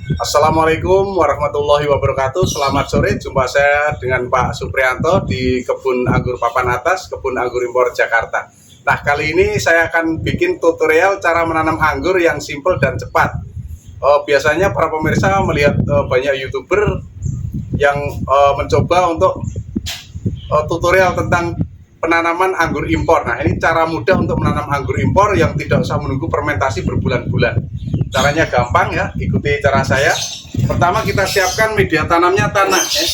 Assalamualaikum warahmatullahi wabarakatuh. Selamat sore, jumpa saya dengan Pak Suprianto di Kebun Anggur Papan Atas, Kebun Anggur Impor Jakarta. Nah, kali ini saya akan bikin tutorial cara menanam anggur yang simple dan cepat. Biasanya para pemirsa melihat banyak YouTuber yang mencoba untuk tutorial tentang penanaman anggur impor. Nah, ini cara mudah untuk menanam anggur impor yang tidak usah menunggu fermentasi berbulan-bulan. Caranya gampang ya, ikuti cara saya. Pertama kita siapkan media tanamnya tanah ya.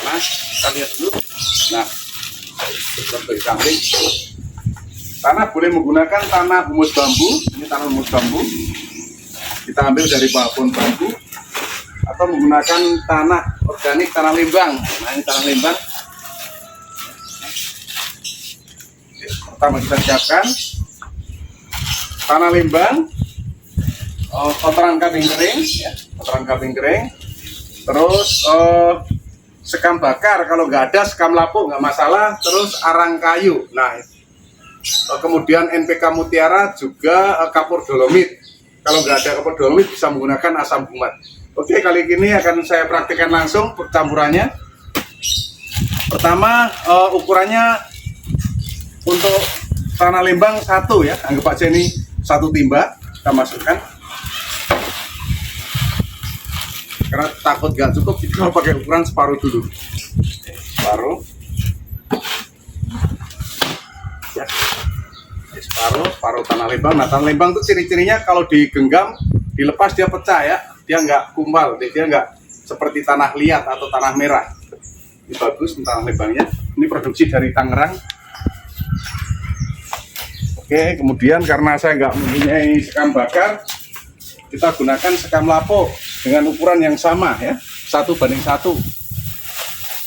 Nah, kita lihat dulu. Nah, seperti kambing. Tanah boleh menggunakan tanah humus bambu. Ini tanah humus bambu. Kita ambil dari pohon bambu atau menggunakan tanah organik, tanah limbang. Nah, ini tanah limbang. Pertama kita siapkan tanah limbang, kotoran kambing kering, ya, kotoran kambing kering, terus sekam bakar, kalau nggak ada sekam lapuk nggak masalah, terus arang kayu. Nah, kemudian NPK Mutiara juga kapur dolomit. Kalau nggak ada kapur dolomit bisa menggunakan asam bumat. Oke, kali ini akan saya praktikkan langsung campurannya. Pertama, ukurannya untuk tanah limbang 1 ya, anggap aja ini 1 timba, kita masukkan. Karena takut nggak cukup, kita pakai ukuran separuh dulu. Separuh. Ya. Separuh tanah limbang. Nah, tanah limbang itu ciri-cirinya kalau digenggam, dilepas dia pecah ya. Dia nggak kumpal, dia nggak seperti tanah liat atau tanah merah. Ini bagus tanah limbangnya. Ini produksi dari Tangerang. Oke, kemudian karena saya nggak mempunyai sekam bakar, kita gunakan sekam lapuk dengan ukuran yang sama ya, 1:1.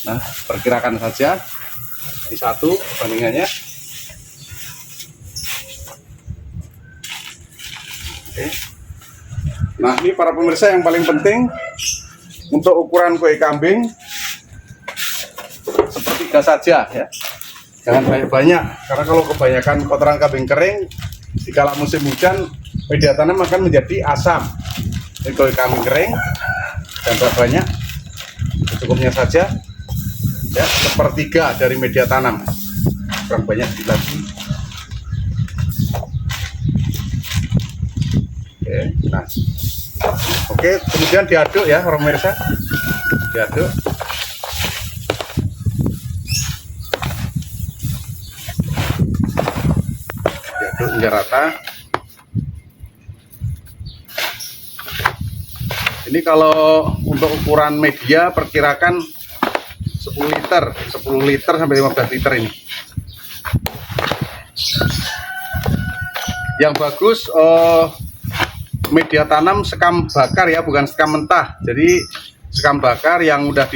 Nah, perkirakan saja ini 1 perbandingannya. Oke. Nah, ini para pemirsa yang paling penting untuk ukuran kue kambing sepertiga saja ya. Jangan banyak-banyak, karena kalau kebanyakan kotoran kambing kering di kala musim hujan, media tanam akan menjadi asam. Jadi kalau kambing kering, jangan banyak, cukupnya saja ya, 1/3 dari media tanam, kurang banyak lagi. Oke, nah, oke, kemudian diaduk ya pemirsa, diaduk. Hingga rata. Ini kalau untuk ukuran media perkirakan 10 liter sampai 15 liter ini. Yang bagus media tanam sekam bakar ya, bukan sekam mentah. Jadi sekam bakar yang udah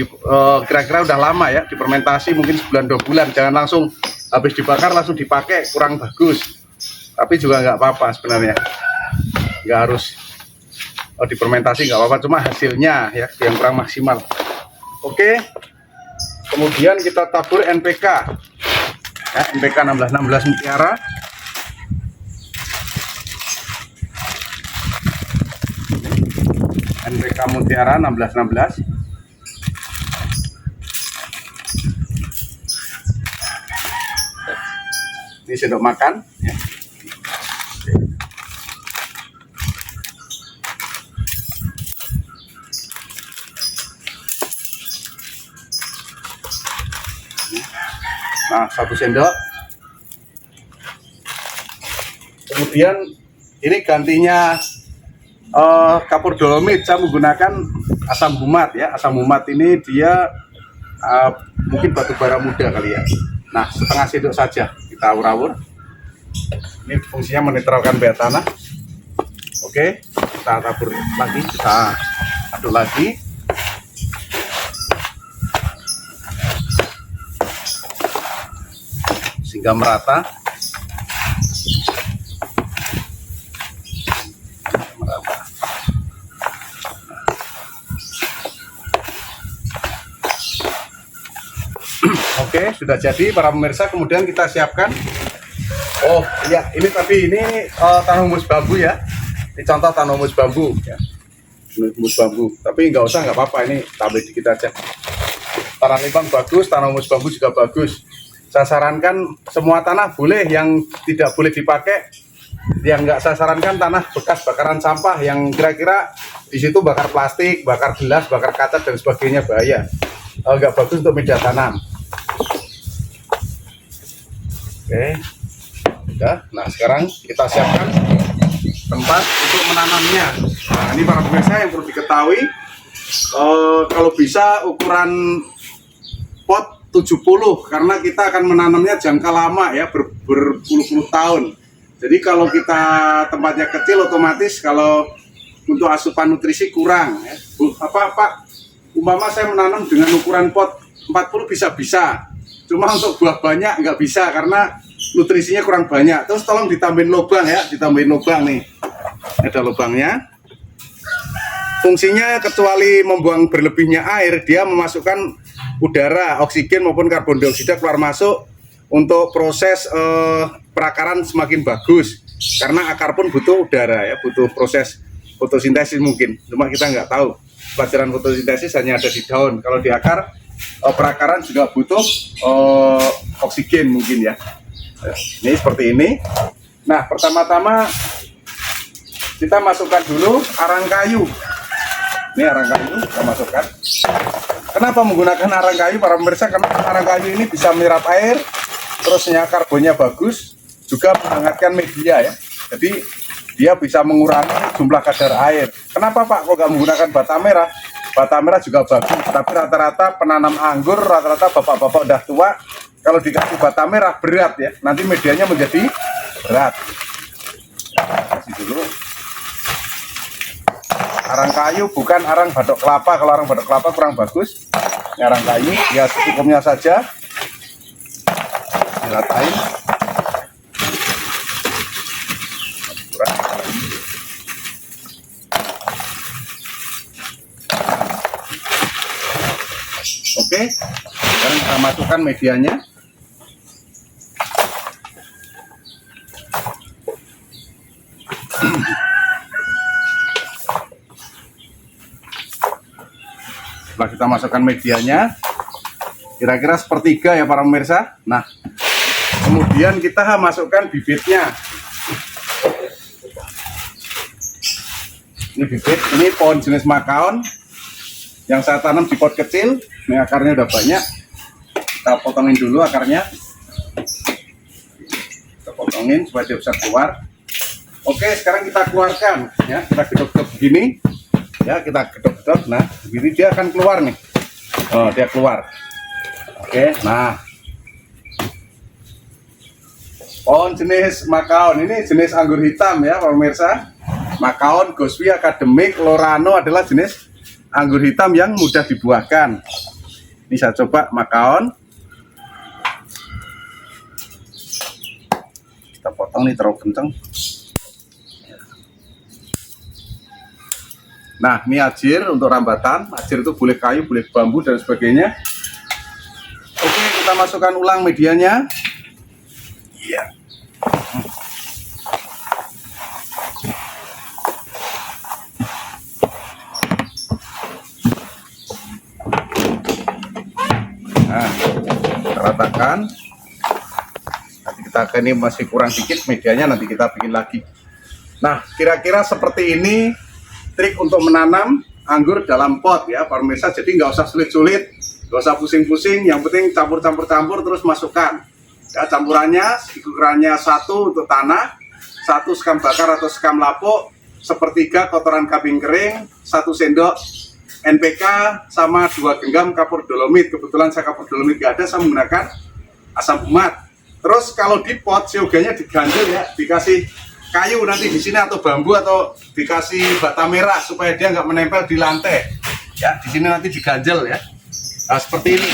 kira-kira udah lama ya, difermentasi mungkin 1-2 bulan. Jangan langsung habis dibakar langsung dipakai, kurang bagus. Tapi juga nggak apa-apa sebenarnya, nggak harus difermentasi, nggak apa-apa, cuma hasilnya ya yang kurang maksimal. Oke, kemudian kita tabur NPK ya, NPK 1616 Mutiara. NPK Mutiara 1616. Ini sendok makan ya. Nah, 1 sendok. Kemudian ini gantinya kapur dolomit, saya menggunakan asam bumat ya. Asam bumat ini dia mungkin batu bara muda kali ya. Nah, 1/2 sendok saja kita awur-awur. Ini fungsinya menetralkan pH tanah. Oke, kita tabur lagi, kita aduk lagi. Sehingga merata. Oke, sudah jadi para pemirsa. Kemudian kita siapkan. Oh iya, ini tanah humus bambu ya. Ini contoh tanah humus bambu ya. humus bambu. Tapi nggak usah, nggak apa-apa, ini tambah dikit aja. Tanah limbang bagus, tanah humus bambu juga bagus. Saya sarankan semua tanah boleh, yang tidak boleh dipakai, yang nggak saya sarankan tanah bekas bakaran sampah yang kira-kira di situ bakar plastik, bakar gelas, bakar kaca dan sebagainya, bahaya. Nggak bagus untuk media tanam. Oke, udah. Nah sekarang kita siapkan tempat untuk menanamnya. Nah ini para pemirsa yang perlu diketahui, kalau bisa ukuran pot 70, karena kita akan menanamnya jangka lama ya, berpuluh-puluh tahun. Jadi kalau kita tempatnya kecil, otomatis kalau untuk asupan nutrisi kurang ya. Pak, umpama saya menanam dengan ukuran pot 40 bisa-bisa, cuma untuk buah banyak nggak bisa karena nutrisinya kurang banyak. Terus tolong ditambahin lubang ya, ditambahin lubang nih, ada lubangnya. Fungsinya kecuali membuang berlebihnya air, dia memasukkan udara, oksigen maupun karbon dioksida keluar masuk untuk proses perakaran semakin bagus, karena akar pun butuh udara ya, butuh proses fotosintesis mungkin, cuma kita nggak tahu. Pelajaran fotosintesis hanya ada di daun, kalau di akar perakaran juga butuh oksigen mungkin ya. Ini seperti ini. Nah pertama-tama kita masukkan dulu arang kayu. Ini arang kayu kita masukkan. Kenapa menggunakan arang kayu para pemirsa? Karena arang kayu ini bisa menyerap air, terusnya karbonnya bagus, juga menghangatkan media ya. Jadi dia bisa mengurangi jumlah kadar air. Kenapa Pak kok nggak menggunakan bata merah? Bata merah juga bagus, tapi rata-rata penanam anggur, rata-rata bapak-bapak udah tua, kalau dikasih bata merah berat ya, nanti medianya menjadi berat. Kasih dulu. Arang kayu bukan arang batok kelapa, kalau arang batok kelapa kurang bagus. Ini arang kayu, ya secukupnya saja. Diratain. Oke, sekarang kita masukkan medianya. Setelah kita masukkan medianya, kira-kira sepertiga ya para pemirsa. Nah, kemudian kita masukkan bibitnya. Ini bibit, ini pohon jenis makaon yang saya tanam di pot kecil. Ini akarnya udah banyak, kita potongin dulu akarnya, kita potongin supaya dia bisa keluar. Oke, sekarang kita keluarkan ya, kita gedok-gedok begini ya, kita gedok-gedok. Nah begini dia akan keluar nih. Oh, dia keluar. Oke, nah pohon jenis makaon ini jenis anggur hitam ya para pemirsa. Makaon, Goswi, Akademik, Lorano adalah jenis anggur hitam yang mudah dibuahkan. Ini saya coba makaon. Kita potong nih terlalu kenceng. Nah, ini ajir untuk rambatan. Ajir itu boleh kayu, boleh bambu dan sebagainya. Oke, kita masukkan ulang medianya. Iya. Nah, kita ratakan. Nanti kita ini masih kurang dikit medianya, nanti kita bikin lagi. Nah, kira-kira seperti ini trik untuk menanam anggur dalam pot ya para pemirsa. Jadi nggak usah sulit-sulit, nggak usah pusing-pusing. Yang penting campur-campur terus masukkan. Ya, campurannya ukurannya 1 untuk tanah, 1 sekam bakar atau sekam lapuk, sepertiga kotoran kambing kering, 1 sendok NPK sama 2 genggam kapur dolomit. Kebetulan saya kapur dolomit gak ada, saya menggunakan asam umat. Terus kalau di pot sioganya diganjel ya, dikasih kayu nanti di sini atau bambu atau dikasih bata merah supaya dia nggak menempel di lantai. Ya, di sini nanti diganjel ya. Nah, seperti ini.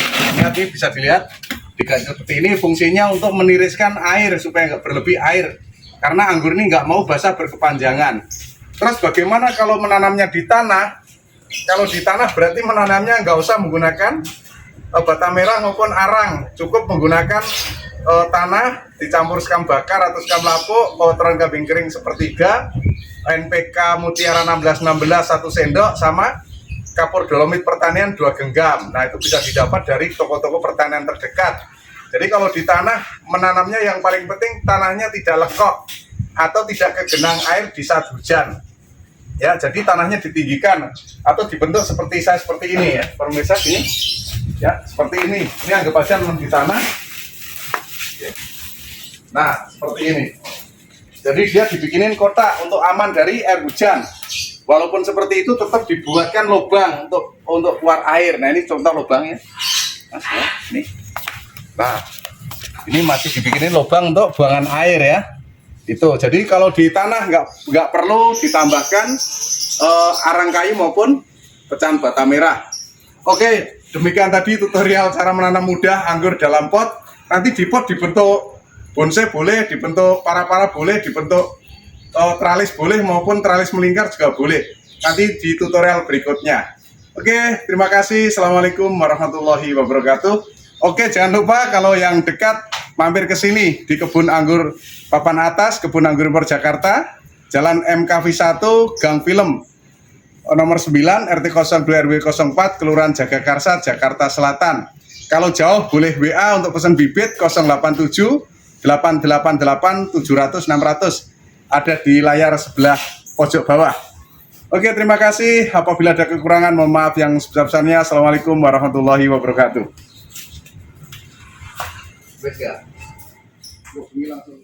Nanti bisa dilihat diganjel seperti ini. Fungsinya untuk meniriskan air supaya nggak berlebih air. Karena anggur ini nggak mau basah berkepanjangan. Terus bagaimana kalau menanamnya di tanah? Kalau di tanah berarti menanamnya nggak usah menggunakan bata merah maupun arang, cukup menggunakan tanah dicampur sekam bakar atau sekam lapuk, kotoran kambing kering sepertiga, NPK Mutiara 1616 1 sendok, sama kapur dolomit pertanian 2 genggam. Nah, itu bisa didapat dari toko-toko pertanian terdekat. Jadi kalau di tanah menanamnya yang paling penting tanahnya tidak lekok atau tidak kegenang air di saat hujan. Ya, jadi tanahnya ditinggikan atau dibentuk seperti saya seperti ini ya, pemirsa ini. Ya, seperti ini. Ini anggap aja di tanah. Nah, seperti ini. Jadi dia dibikinin kotak untuk aman dari air hujan. Walaupun seperti itu tetap dibuatkan lubang untuk keluar air. Nah, ini contoh lubangnya. Ini. Nah, ini masih dibikinin lubang untuk buangan air ya. Itu. Jadi kalau di tanah nggak perlu ditambahkan arang kayu maupun pecahan bata merah. Oke, demikian tadi tutorial cara menanam mudah anggur dalam pot. Nanti di pot dibentuk bonsai boleh, dibentuk para-para boleh, dibentuk tralis boleh maupun tralis melingkar juga boleh. Nanti di tutorial berikutnya. Oke, terima kasih. Assalamualaikum warahmatullahi wabarakatuh. Oke, jangan lupa kalau yang dekat mampir ke sini di Kebun Anggur Papan Atas, Kebun Anggur Impor Jakarta, Jalan MKV 1, Gang Film, nomor 9, RT 02 RW 04, Kelurahan Jagakarsa, Jakarta Selatan. Kalau jauh boleh WA untuk pesan bibit 087 888 700 600. Ada di layar sebelah pojok bawah. Oke, terima kasih. Apabila ada kekurangan, mohon maaf yang sebesar-besarnya. Assalamualaikum warahmatullahi wabarakatuh. Ini langsung.